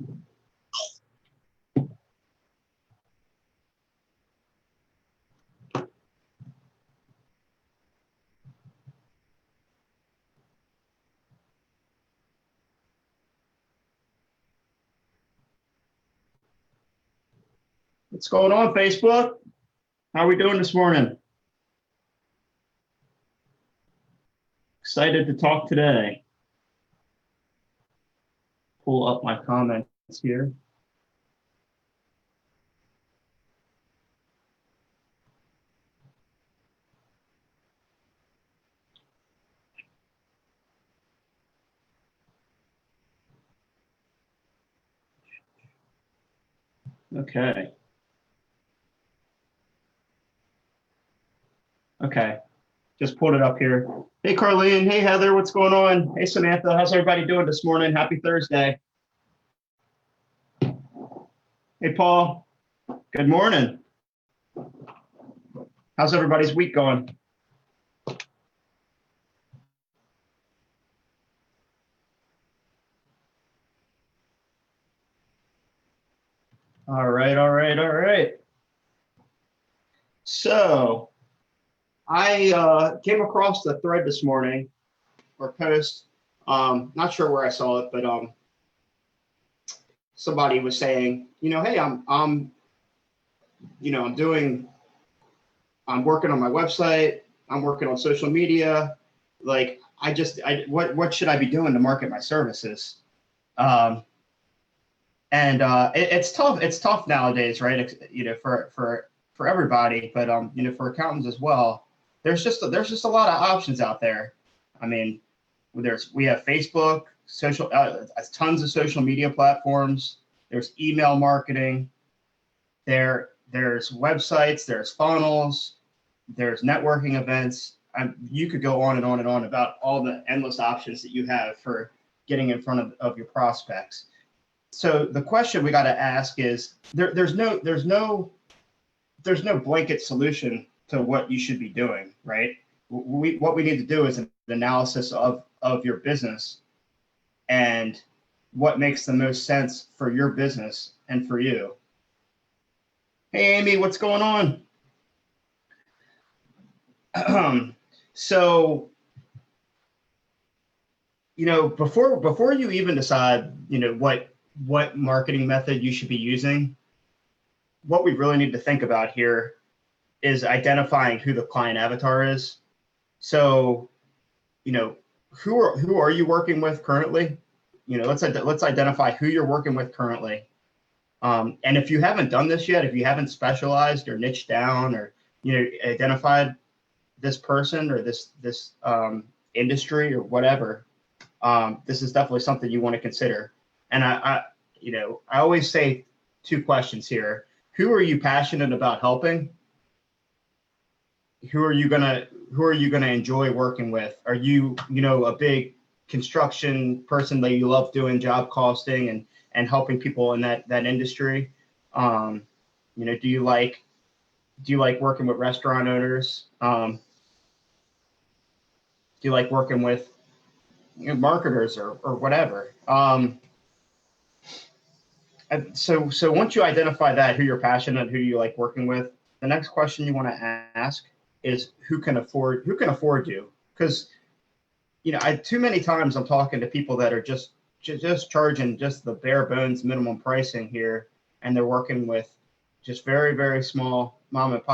What's going on, Facebook? How are we doing this morning? Excited to talk today. Pull up my comments here. Okay. Okay. Just pulled it up here. Hey, Carlene. Hey, Heather. What's going on? Hey, Samantha. How's everybody doing this morning? Happy Thursday. Hey, Paul. Good morning. How's everybody's week going? All right, all right, all right. So I came across the thread this morning or post. Not sure where I saw it, but somebody was saying, hey, I'm working on my website. I'm working on social media. Like, what should I be doing to market my services? It's tough. It's tough nowadays, right? For everybody, but for accountants as well. There's just a lot of options out there. I mean, we have Facebook, tons of social media platforms. There's email marketing. There's websites. There's funnels. There's networking events. You could go on and on and on about all the endless options that you have for getting in front of your prospects. So the question we got to ask is there's no blanket solution to what you should be doing, right? What we need to do is an analysis of your business and what makes the most sense for your business and for you. Hey, Amy, what's going on? So, before you even decide, what marketing method you should be using, what we really need to think about here is identifying who the client avatar is. So, who are you working with currently? Let's identify who you're working with currently. And if you haven't done this yet, if you haven't specialized or niched down or identified this person or this industry or whatever, this is definitely something you want to consider. And I always say two questions here. Who are you passionate about helping? Who are you gonna enjoy working with? Are you a big construction person that you love doing job costing and helping people in that industry? Do you like working with restaurant owners? Do you like working with marketers or whatever? So once you identify that, who you're passionate, who you like working with, the next question you want to ask is who can afford you? Because too many times I'm talking to people that are just charging just the bare bones minimum pricing here, and they're working with just very, very small mom and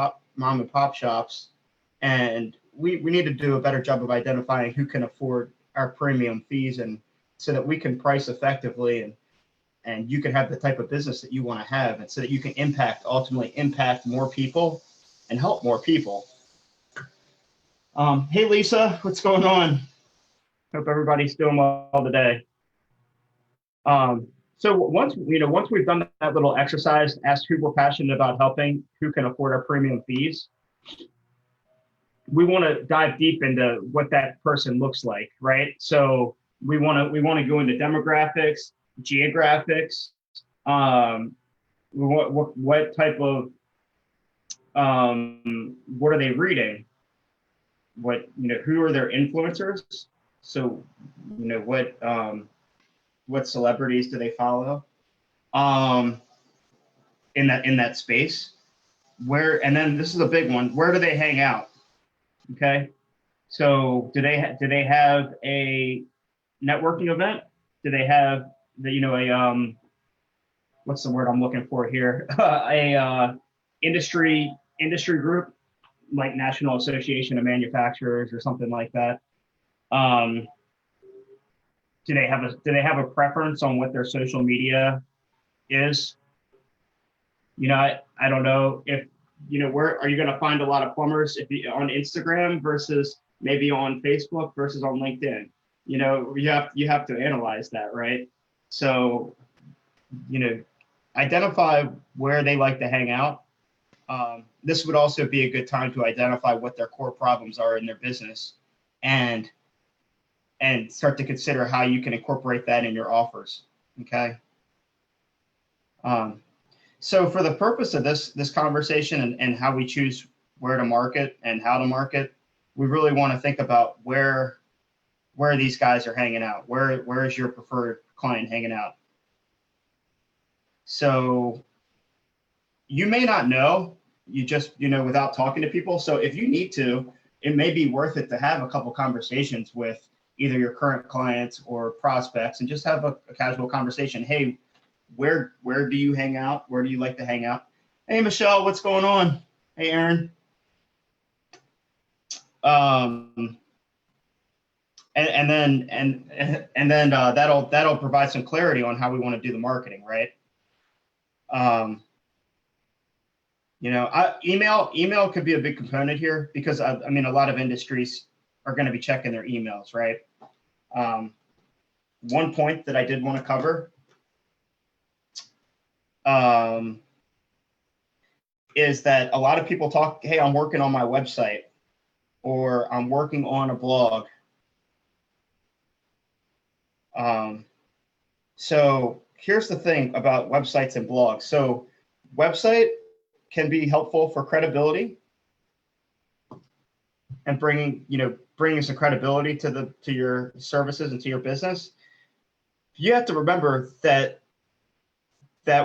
pop shops, and we need to do a better job of identifying who can afford our premium fees, and so that we can price effectively and you can have the type of business that you want to have, and so that you can ultimately impact more people and help more people. Hey, Lisa, what's going on? Hope everybody's doing well today. So once we've done that little exercise, ask who we're passionate about helping, who can afford our premium fees, we want to dive deep into what that person looks like, right? So we want to go into demographics, geographics, what type of what are they reading? Who are their influencers? So what celebrities do they follow? um, in that space. Where, and then this is a big one. Where do they hang out? Okay, so do they have a networking event? Do they have a what's the word I'm looking for here? A industry group like National Association of Manufacturers or something like that. Um, do they have a preference on what their social media is? I don't know if where are you going to find a lot of plumbers if on Instagram versus maybe on Facebook versus on LinkedIn. You have to analyze that, right? So identify where they like to hang out. This would also be a good time to identify what their core problems are in their business, and start to consider how you can incorporate that in your offers. Okay. So for the purpose of this conversation and how we choose where to market and how to market, we really want to think about where these guys are hanging out. Where is your preferred client hanging out? So you may not know, you just, without talking to people. So if you need to, it may be worth it to have a couple conversations with either your current clients or prospects and just have a casual conversation. Hey, where do you hang out? Where do you like to hang out? Hey, Michelle, what's going on? Hey, Aaron. And then that'll provide some clarity on how we want to do the marketing, right? Email could be a big component here because a lot of industries are going to be checking their emails, right? One point that I did want to cover is that a lot of people talk, hey, I'm working on my website or I'm working on a blog. So here's the thing about websites and blogs. So website can be helpful for credibility and bringing some credibility to your services and to your business. You have to remember that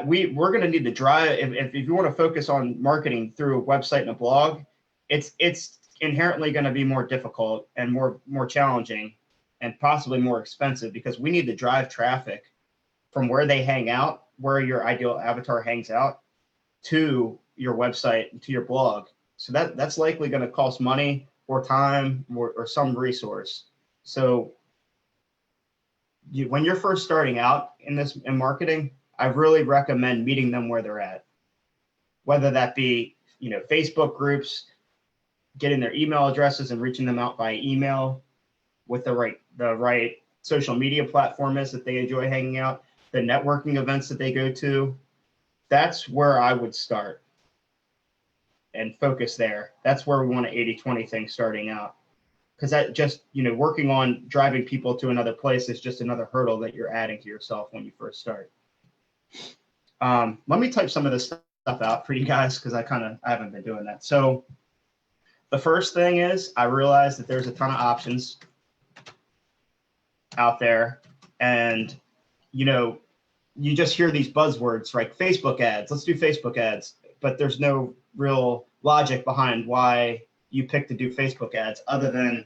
we're going to need to drive, if you want to focus on marketing through a website and a blog, it's inherently going to be more difficult and more challenging and possibly more expensive because we need to drive traffic from where they hang out, where your ideal avatar hangs out, to your website and to your blog. So that's likely going to cost money or time or some resource. So when you're first starting out in marketing, I really recommend meeting them where they're at, whether that be Facebook groups, getting their email addresses and reaching them out by email with the right social media platform is that they enjoy hanging out, the networking events that they go to. That's where I would start and focus there. That's where we want an 80-20 thing starting out. Because that just, working on driving people to another place is just another hurdle that you're adding to yourself when you first start. Let me type some of this stuff out for you guys because I haven't been doing that. So the first thing is I realize that there's a ton of options out there, and you just hear these buzzwords like Facebook ads. Let's do Facebook ads, but there's no real logic behind why you pick to do Facebook ads other than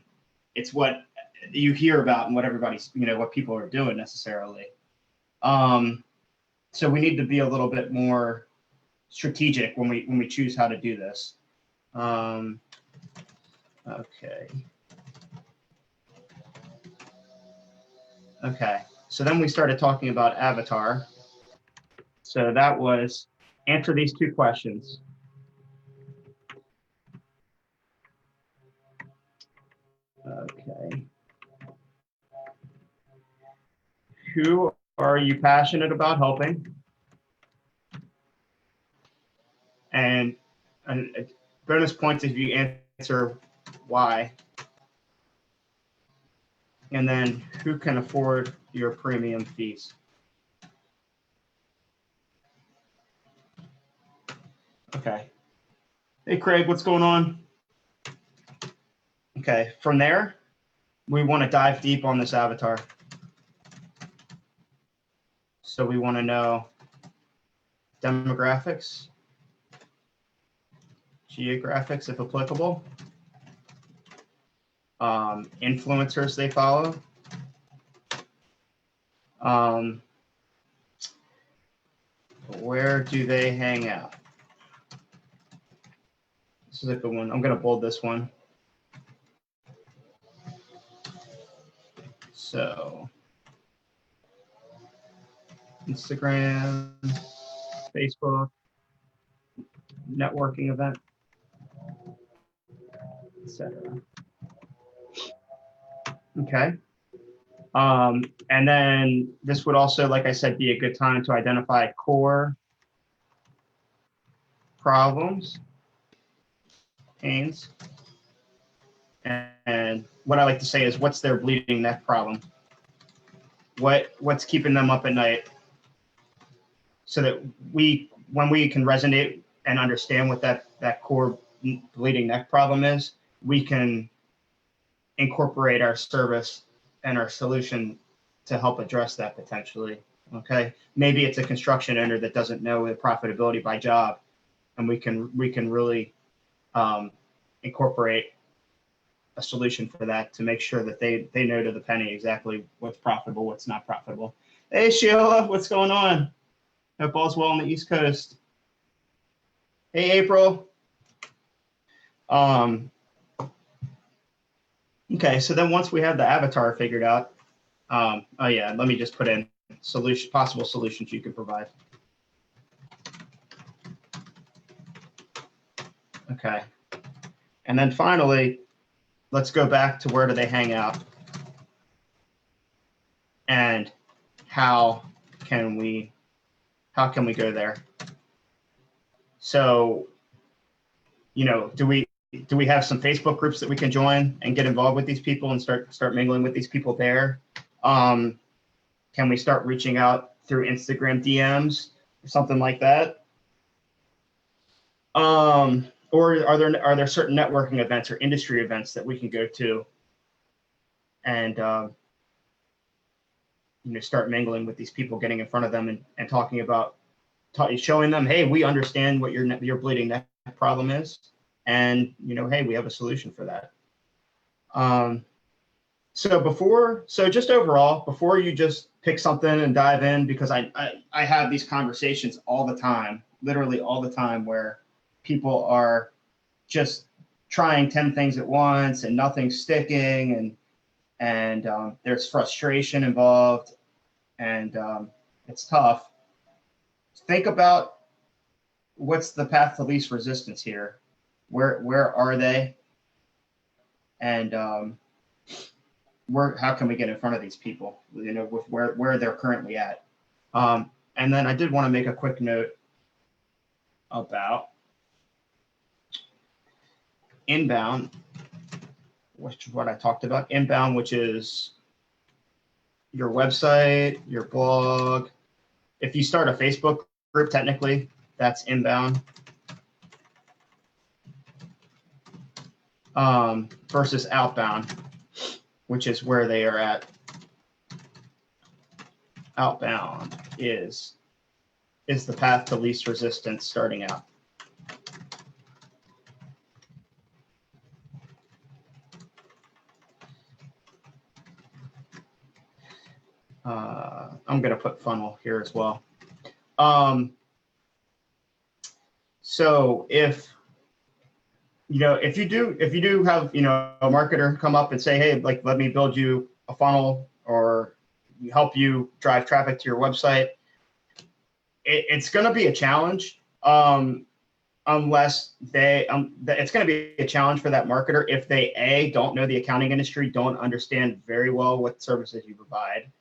it's what you hear about and what everybody's, what people are doing necessarily. So we need to be a little bit more strategic when we choose how to do this. Okay. So then we started talking about avatar. So that was answer these two questions. Okay. Who are you passionate about helping? And bonus points if you answer why. And then who can afford your premium fees? Okay. Hey, Craig, what's going on? Okay, from there, we want to dive deep on this avatar. So we want to know demographics, geographics if applicable, influencers they follow, where do they hang out? This is a good one. I'm going to bold this one. So Instagram, Facebook, networking event, etc. Okay. And then this would also, like I said, be a good time to identify core problems, pains. And what I like to say is, what's their bleeding neck problem? What's keeping them up at night? So that when we can resonate and understand what that core bleeding neck problem is, we can incorporate our service and our solution to help address that potentially. Okay, maybe it's a construction owner that doesn't know the profitability by job, and we can really incorporate a solution for that to make sure that they know to the penny exactly what's profitable, what's not profitable. Hey Sheila, what's going on? Hope all's well on the East Coast. Hey April. Okay, so then once we have the avatar figured out, oh yeah, let me just put in possible solutions you could provide. Okay, and then finally, let's go back to where do they hang out and how can we go there? So, you know, do we have some Facebook groups that we can join and get involved with these people and start mingling with these people there? Can we start reaching out through Instagram DMs or something like that? Or are there certain networking events or industry events that we can go to and you know, start mingling with these people, getting in front of them and talking about, showing them, hey, we understand what your bleeding neck problem is, and you know, hey, we have a solution for that. So just overall, before you just pick something and dive in, because I have these conversations all the time, literally all the time, where people are just trying 10 things at once and nothing's sticking, and there's frustration involved, and it's tough. Think about what's the path to least resistance here. Where are they? And how can we get in front of these people, you know, with where they're currently at? And then I did want to make a quick note about inbound, which is what I talked about. Inbound, which is your website, your blog. If you start a Facebook group, technically, that's inbound. Versus outbound, which is where they are at. Outbound is the path to least resistance starting out. I'm going to put funnel here as well. So if you do have, you know, a marketer come up and say, hey, like, let me build you a funnel or help you drive traffic to your website, it's going to be a challenge. Unless it's going to be a challenge for that marketer if they don't know the accounting industry, don't understand very well what services you provide,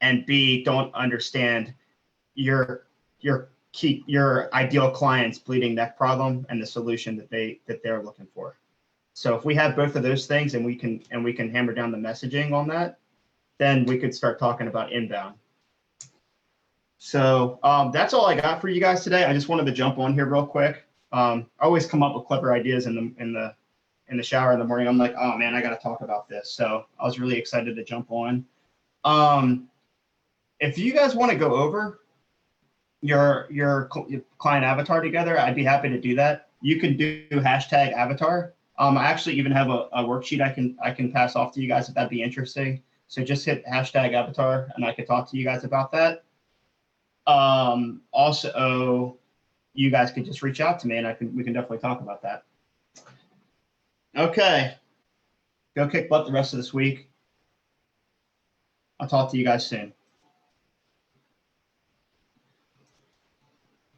and B, don't understand your ideal client's bleeding neck problem and the solution that they're looking for. So if we have both of those things and we can hammer down the messaging on that, then we could start talking about inbound. So that's all I got for you guys today. I just wanted to jump on here real quick. I always come up with clever ideas in the shower in the morning. I'm like, oh man, I got to talk about this. So I was really excited to jump on. If you guys want to go over your client avatar together, I'd be happy to do that. You can do hashtag avatar. I actually even have a worksheet I can pass off to you guys if that'd be interesting. So just hit hashtag avatar and I could talk to you guys about that. Also, you guys could just reach out to me and we can definitely talk about that. Okay. Go kick butt the rest of this week. I'll talk to you guys soon.